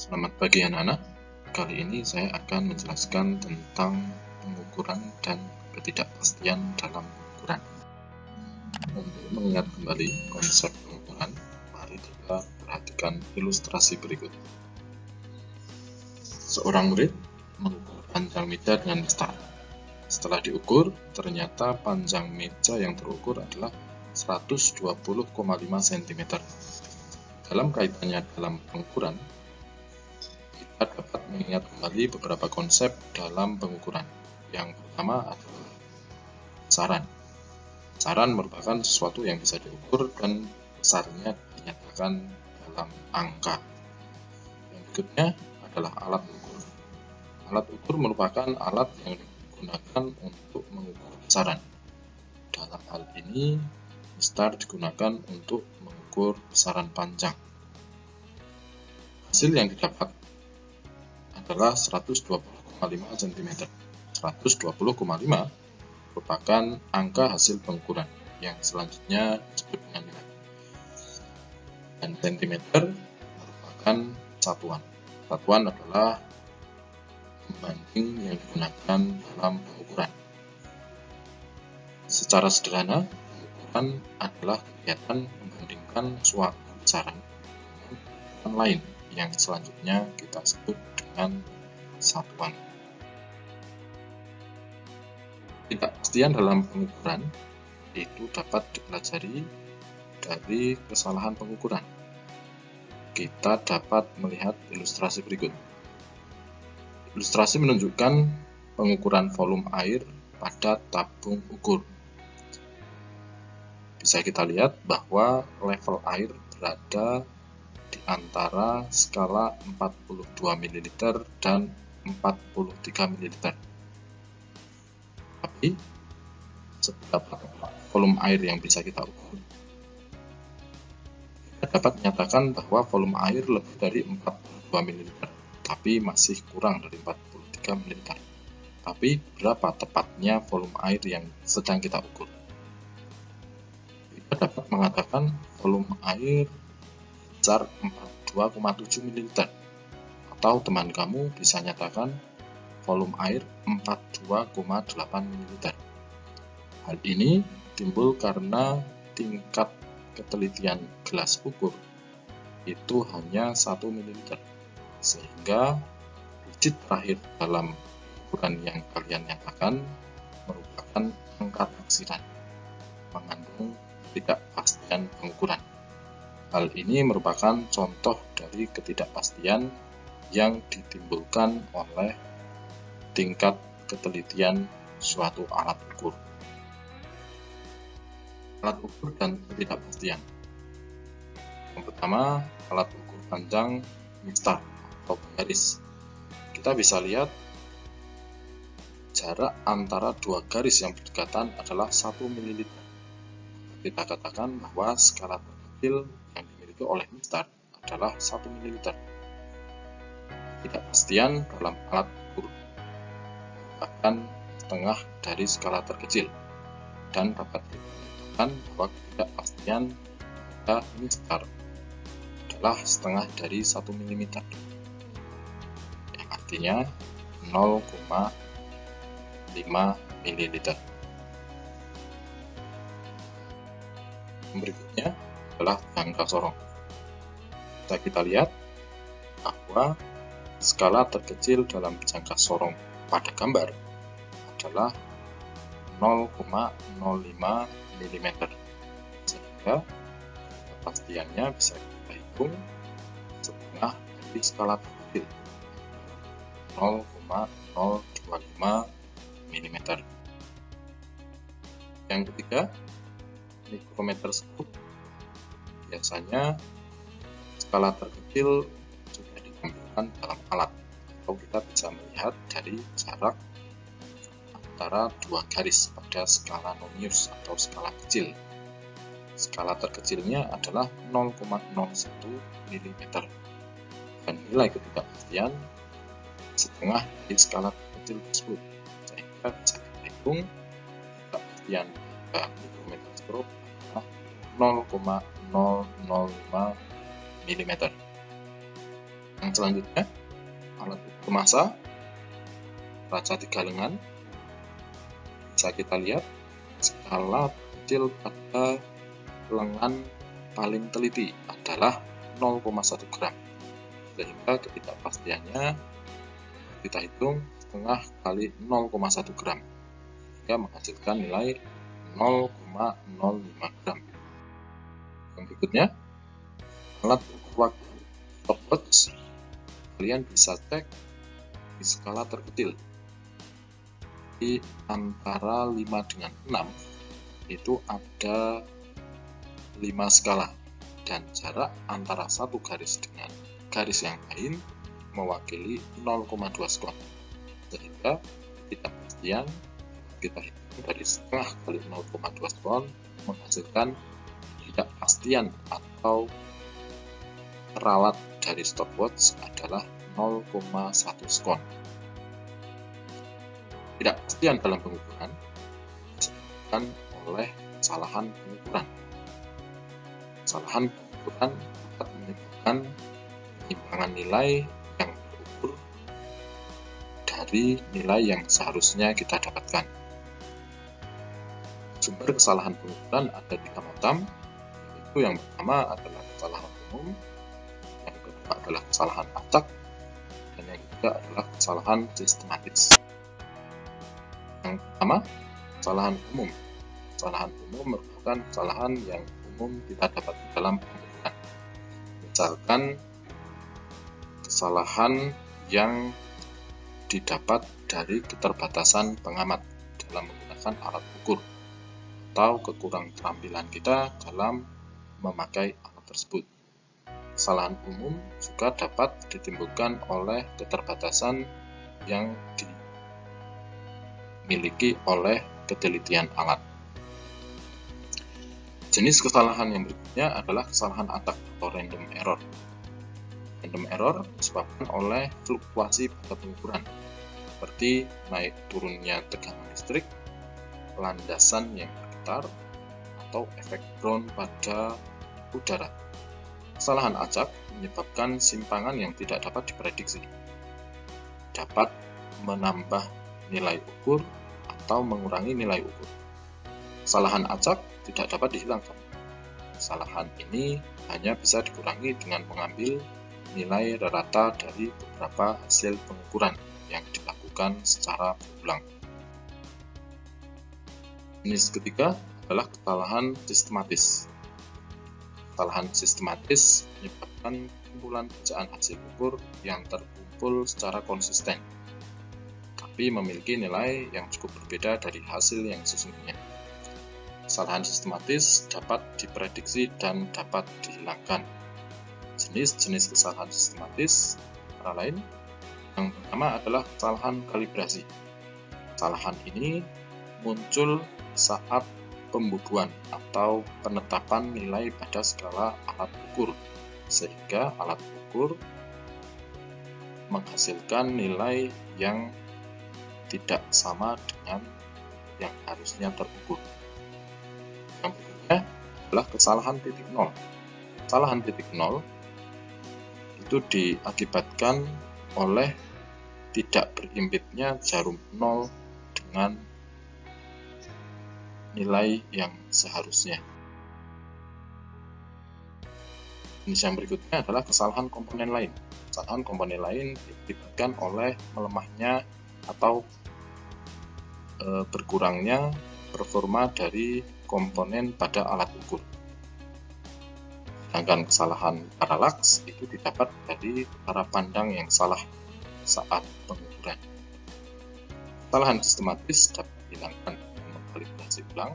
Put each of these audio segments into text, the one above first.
Selamat pagi anak-anak. Kali ini saya akan menjelaskan tentang pengukuran dan ketidakpastian dalam pengukuran. Untuk mengingat kembali konsep pengukuran, mari kita perhatikan ilustrasi berikut. Seorang murid mengukur panjang meja dengan mistar. Setelah diukur, ternyata panjang meja yang terukur adalah 120,5 cm. Dalam kaitannya dalam pengukuran, kita dapat mengingat kembali beberapa konsep dalam pengukuran. Yang pertama adalah besaran. Besaran merupakan sesuatu yang bisa diukur dan besarnya dinyatakan dalam angka. Yang berikutnya adalah alat ukur. Alat ukur merupakan alat yang digunakan untuk mengukur besaran. Dalam hal ini, mistar digunakan untuk mengukur besaran panjang. Hasil yang didapat adalah 120,5 cm. 120,5 merupakan angka hasil pengukuran yang selanjutnya disebut dengan nilai. Dan cm merupakan satuan. Satuan adalah pembanding yang digunakan dalam pengukuran. Secara sederhana, pengukuran adalah kegiatan membandingkan suatu besaran dengan besaran lain yang selanjutnya kita sebut dengan satuan. Ketidakpastian dalam pengukuran itu dapat dipelajari dari kesalahan pengukuran. Kita dapat melihat ilustrasi berikut. Ilustrasi menunjukkan pengukuran volume air pada tabung ukur. Bisa kita lihat bahwa level air berada di antara skala 42 ml dan 43 ml. Tapi, seberapa volume air yang bisa kita ukur? Kita dapat menyatakan bahwa volume air lebih dari 42 ml, tapi masih kurang dari 43 ml. Tapi, berapa tepatnya volume air yang sedang kita ukur? Kita dapat mengatakan volume air sebesar 42,7 ml, atau teman kamu bisa nyatakan volume air 42,8 ml. Hal ini timbul karena tingkat ketelitian gelas ukur itu hanya 1 ml, sehingga digit terakhir dalam ukuran yang kalian nyatakan merupakan angka taksiran, mengandung ketidakpastian pengukuran. Hal ini merupakan contoh dari ketidakpastian yang ditimbulkan oleh tingkat ketelitian suatu alat ukur. Alat ukur dan ketidakpastian. Yang pertama, alat ukur panjang mistar atau garis. Kita bisa lihat jarak antara dua garis yang berdekatan adalah 1 ml. Kita katakan bahwa skala terkecil yang dimiliki oleh mistar adalah 1 ml. Ketidakpastian dalam alat ukur merupakan setengah dari skala terkecil, dan dapat dikatakan bahwa ketidakpastian pada mistar adalah setengah dari 1 mm, yang artinya 0,5 ml. Berikutnya adalah jangka sorong. Kita lihat bahwa skala terkecil dalam jangka sorong pada gambar adalah 0,05 mm, sehingga kepastiannya bisa kita hitung setengah dari skala terkecil, 0,025 mm. Yang ketiga, mikrometer scope. Biasanya skala terkecil sudah ditampilkan dalam alat, atau kita bisa melihat dari jarak antara dua garis pada skala nonius atau skala kecil. Skala terkecilnya adalah 0,01 mm, dan nilai ketidakpastian setengah dari skala terkecil tersebut, sehingga bisa kita hitung ketidakpastian pada mikrometer scope adalah 0,005 mm. Yang selanjutnya, alat ukur massa raca 3 lengan. Bisa kita lihat skala kecil pada lengan paling teliti adalah 0,1 gram, sehingga ketidakpastiannya kita hitung setengah kali 0,1 gram, sehingga menghasilkan nilai 0,05 gram. Yang berikutnya, alat ukur waktu stopwatch. Kalian bisa cek di skala terkecil di antara 5 dengan 6 itu ada 5 skala, dan jarak antara satu garis dengan garis yang lain mewakili 0,2 skon, sehingga ketidakpastian kita hitung dari setengah kali 0,2 skon menghasilkan ketidakpastian atau ralat dari stopwatch adalah 0,1 skon. Ketidakpastian dalam pengukuran disebabkan oleh kesalahan pengukuran. Kesalahan pengukuran dapat menyebabkan penyimpangan nilai yang terukur dari nilai yang seharusnya kita dapatkan. Sumber kesalahan pengukuran ada 3 macam, yaitu yang pertama adalah kesalahan umum, yang kedua adalah kesalahan acak, dan yang ketiga adalah kesalahan sistematis. Yang pertama, kesalahan umum. Kesalahan umum merupakan kesalahan yang umum kita dapat dalam pengukuran. Misalkan kesalahan yang didapat dari keterbatasan pengamat dalam menggunakan alat ukur, atau kekurang keterampilan kita dalam memakai alat tersebut. Kesalahan umum juga dapat ditimbulkan oleh keterbatasan yang dimiliki oleh ketelitian alat. Jenis kesalahan yang berikutnya adalah kesalahan acak atau random error. Random error disebabkan oleh fluktuasi pada pengukuran, seperti naik turunnya tegangan listrik, landasan yang bergetar, atau efek ground pada udara. Kesalahan acak menyebabkan simpangan yang tidak dapat diprediksi, dapat menambah nilai ukur atau mengurangi nilai ukur. Kesalahan acak tidak dapat dihilangkan. Kesalahan ini hanya bisa dikurangi dengan mengambil nilai rata dari beberapa hasil pengukuran yang dilakukan secara berulang. Jenis ketiga adalah kesalahan sistematis. Kesalahan sistematis menyebabkan kumpulan bacaan hasil ukur yang terkumpul secara konsisten, tapi memiliki nilai yang cukup berbeda dari hasil yang sesungguhnya. Kesalahan sistematis dapat diprediksi dan dapat dihilangkan. Jenis-jenis kesalahan sistematis antara lain, yang pertama adalah kesalahan kalibrasi. Kesalahan ini muncul saat pembubuhan atau penetapan nilai pada skala alat ukur, sehingga alat ukur menghasilkan nilai yang tidak sama dengan yang harusnya terukur. Yang berikutnya adalah kesalahan titik nol. Kesalahan titik nol itu diakibatkan oleh tidak berimpitnya jarum nol dengan nilai yang seharusnya. Jenis yang berikutnya adalah kesalahan komponen lain. Kesalahan komponen lain diakibatkan oleh melemahnya atau berkurangnya performa dari komponen pada alat ukur. Sedangkan kesalahan paralaks itu didapat dari cara pandang yang salah saat pengukuran. Kesalahan sistematis dapat dihilangkan dengan mengkalibrasi ulang,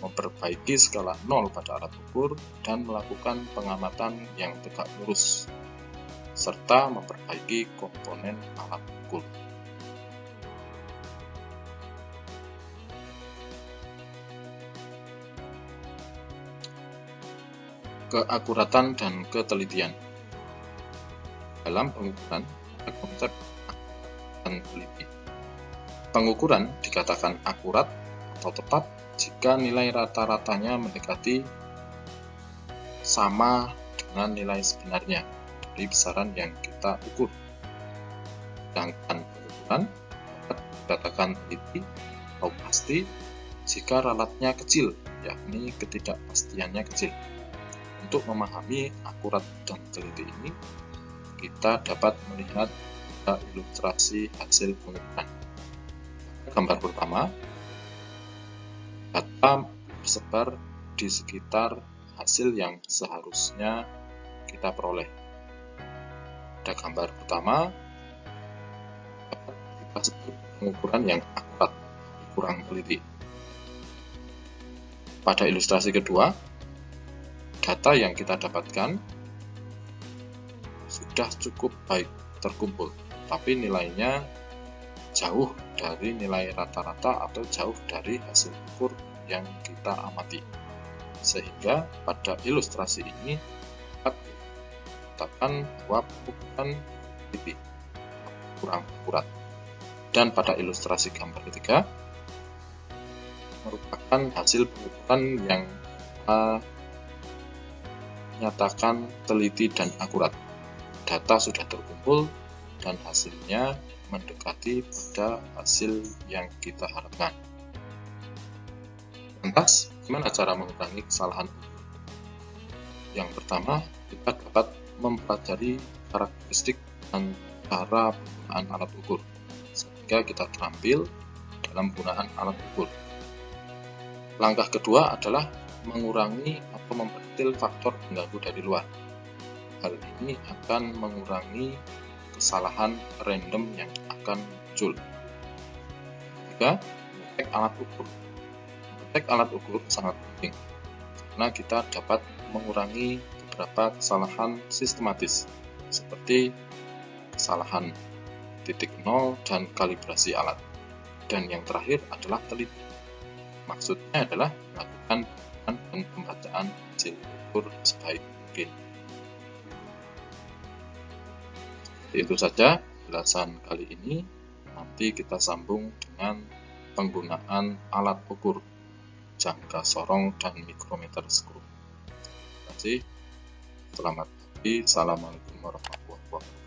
memperbaiki skala 0 pada alat ukur, dan melakukan pengamatan yang tegak lurus, serta memperbaiki komponen alat ukur. Keakuratan dan ketelitian. Dalam pengukuran ada konsep dan teliti. Pengukuran dikatakan akurat atau tepat jika nilai rata-ratanya mendekati sama dengan nilai sebenarnya dari besaran yang kita ukur. Sedangkan pengukuran dapat dikatakan teliti atau pasti jika ralatnya kecil, yakni ketidakpastiannya kecil. Untuk memahami akurat dan teliti ini, kita dapat melihat ilustrasi hasil pengukuran. Gambar pertama, data tersebar di sekitar hasil yang seharusnya kita peroleh. Pada gambar pertama, dapat kita sebut pengukuran yang akurat, kurang teliti. Pada ilustrasi kedua, data yang kita dapatkan sudah cukup baik terkumpul, tapi nilainya jauh dari nilai rata-rata atau jauh dari hasil ukur yang kita amati. Sehingga pada ilustrasi ini dapat dikatakan bahwa pengukuran teliti kurang akurat. Dan pada ilustrasi gambar ketiga merupakan hasil pengukuran yang nyatakan teliti dan akurat. Data sudah terkumpul dan hasilnya mendekati pada hasil yang kita harapkan. Lantas, bagaimana cara mengurangi kesalahan ukur? Yang pertama, kita dapat mempelajari karakteristik dan cara penggunaan alat ukur, sehingga kita terampil dalam penggunaan alat ukur. Langkah kedua adalah mengurangi atau memperkecil faktor pengganggu dari luar. Hal ini akan mengurangi kesalahan random yang akan muncul. Ketiga, mengecek alat ukur. Mengecek alat ukur sangat penting karena kita dapat mengurangi beberapa kesalahan sistematis seperti kesalahan titik nol dan kalibrasi alat. Dan yang terakhir adalah teliti. Maksudnya adalah melakukan dan pembacaan hasil ukur sebaik mungkin. Itu saja penjelasan kali ini. Nanti kita sambung dengan penggunaan alat ukur jangka sorong dan mikrometer skru. Terima kasih. Selamat pagi. Assalamualaikum warahmatullahi wabarakatuh.